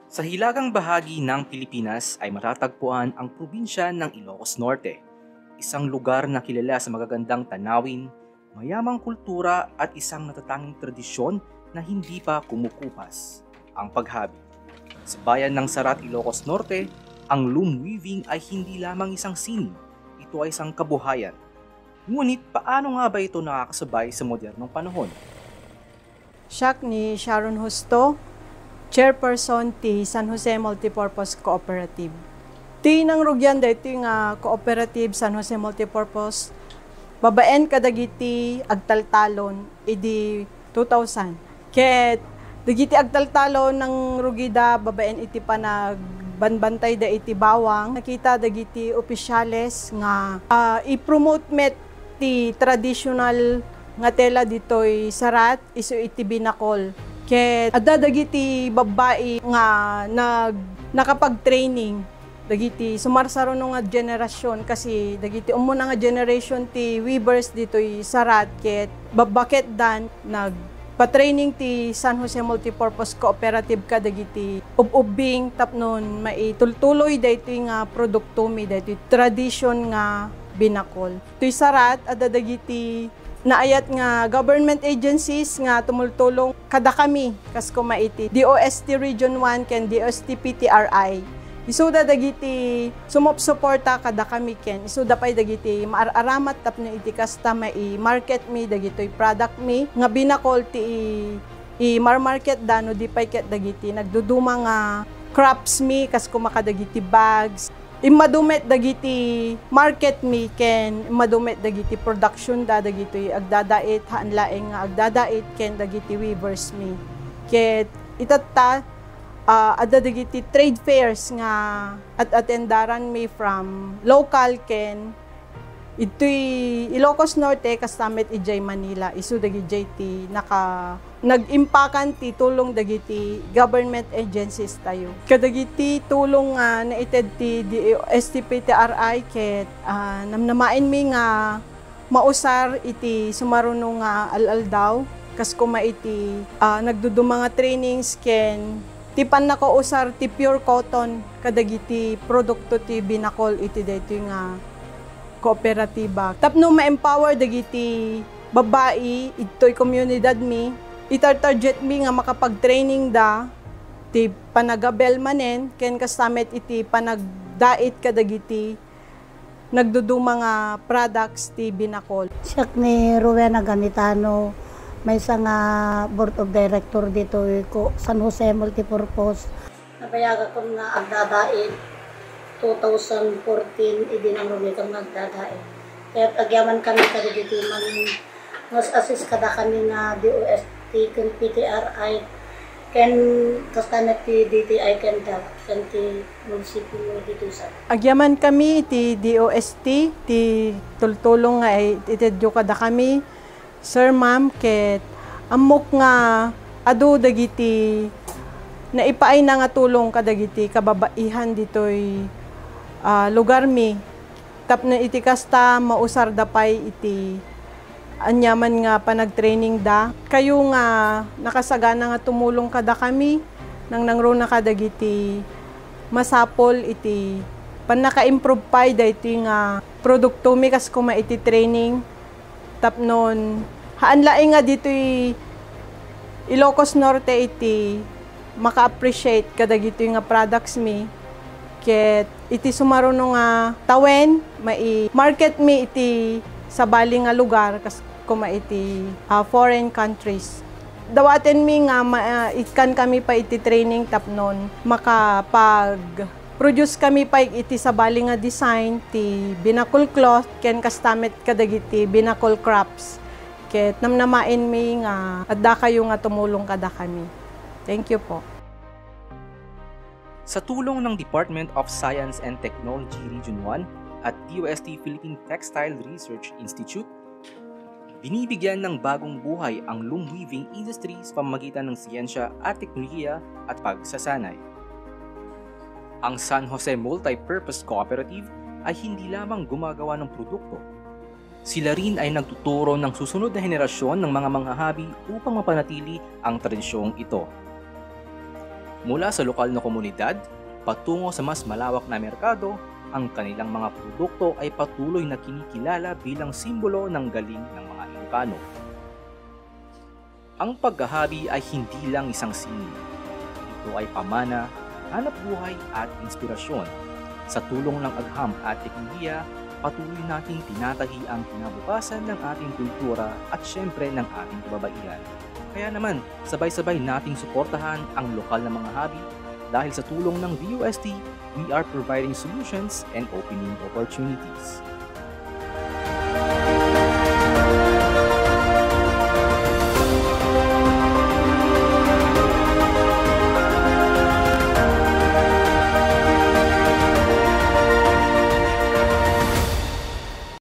Sa hilagang bahagi ng Pilipinas ay matatagpuan ang probinsya ng Ilocos Norte, isang lugar na kilala sa magagandang tanawin, mayamang kultura at isang natatanging tradisyon na hindi pa kumukupas, ang paghabi. Sa bayan ng Sarat, Ilocos Norte, ang loom weaving ay hindi lamang isang sining, ito ay isang kabuhayan. Ngunit paano nga ba ito nakakasabay sa modernong panahon? Siya ni Sharon Justo, Chairperson ti San Jose Multipurpose Cooperative. Ti nang rugyan da ito yung cooperative San Jose Multipurpose, babaen kadagiti agtaltalon, idi 2000. Ket dagiti agtaltalon ng rugida, babaen iti panagbanbantay da iti bawang. Nakita dagiti opisyales nga i-promote met ti traditional nga tela ditoy Sarat, isu iti binakol. Ket adda dagiti babae nga nakapag-training dagiti sumarsaro nga generasyon kasi dagiti umuna nga generation ti weavers ditoy Sarat ket babaket dan nagpa-training ti San Jose Multipurpose Cooperative kadagiti ubing tapnon maitultuloy daytoy nga produkto mi daytoy tradition nga binakol. Toy Sarat adda dagiti naayat nga government agencies nga tumultulong kada kami kas kumaiti DOST Region 1 ken DOST PTRI isuda dagiti sumopsuporta kada kami ken isuda pay dagiti maararamat tapno iti kasta mai-market mi dagitoy product mi nga binakol ti i-market dano di pay ket dagiti nagduduma nga crops mi kas kumakadagiti bags imadumet dagiti market mi ken imadumet dagiti production da dagiti agdadait haanlaeng nga agdadait ken dagiti weavers mi ket itatta adda dagiti trade fairs nga at attendaran mi from local ken ito'y Ilocos Norte kastamet ijay Manila isu dagiti ti nag-impakan ti tulong dagiti government agencies tayo. Kadagiti tulong nga naited ti STPTRI ket namnamain mi nga mausar iti sumaruno nga alaldaw kas kuma iti nagduduma nga trainings ken ti pannakausar ti pure cotton kadagiti produkto ti binakol iti daytoy nga kooperatiba. Tapno ma-empower dagiti babae ito'y komunidad mi itar-target mi nga makapag-training da ti panagabel manen ken kastamet iti panagdait kadagiti nagduduma nga products ti binakol. Siyak ni Rowena Gamitano, may isa nga board of director dito ko San Jose Multipurpose. Nabayaga ko nga agdadait 2014 idinang rumi kang magdadain. Kaya agyaman kami kadagiti man mas assist kada kami na DOST ken PTRI ken kastamet ti DTI ken ti munisipyo dito sa. Agyaman kami ti DOST ti tultulong nga itedyo kada kami sir ma'am ket amok nga adu dagiti naipaay na nga tulong kadagiti kababaihan ditoy lugar mi tapno iti kasta mausar dapay iti anyaman nga panagtraining da kayo nga nakasagana nga tumulong kada kami nang nangruna kadagiti masapol iti panaka-improve pay daytoy nga produkto mi kas kuma iti training tapnon haanlaing nga ditoy Ilocos Norte iti maka-appreciate kadagiti nga products mi ket iti sumaruno nga tawen mai-market mi iti sa bali nga lugar kas kuma iti foreign countries. Dawaten mi nga ikan kami pa iti training tapnon makapag-produce kami pa iti sa bali nga design ti binakol cloth ken kastamet kadagiti binakol crops. Ket namnamain mi nga adda kayo nga tumulong kada kami. Thank you po. Sa tulong ng Department of Science and Technology Region 1 at DOST Philippine Textile Research Institute, binibigyan ng bagong buhay ang loom weaving industry sa pamamagitan ng siyensya at teknolohiya at pagsasanay. Ang San Jose Multipurpose Cooperative ay hindi lamang gumagawa ng produkto. Sila rin ay nagtuturo ng susunod na henerasyon ng mga manghahabi upang mapanatili ang tradisyong ito. Mula sa lokal na komunidad, patungo sa mas malawak na merkado, ang kanilang mga produkto ay patuloy na kinikilala bilang simbolo ng galing ng mga Ilocano. Ang paghahabi ay hindi lang isang sining. Ito ay pamana, hanap buhay at inspirasyon. Sa tulong ng agham at teknolohiya, patuloy nating tinatahi ang kinabukasan ng ating kultura at syempre ng ating kababaihan. Kaya naman, sabay-sabay nating suportahan ang lokal na mga hobby dahil sa tulong ng DOST, we are providing solutions and opening opportunities.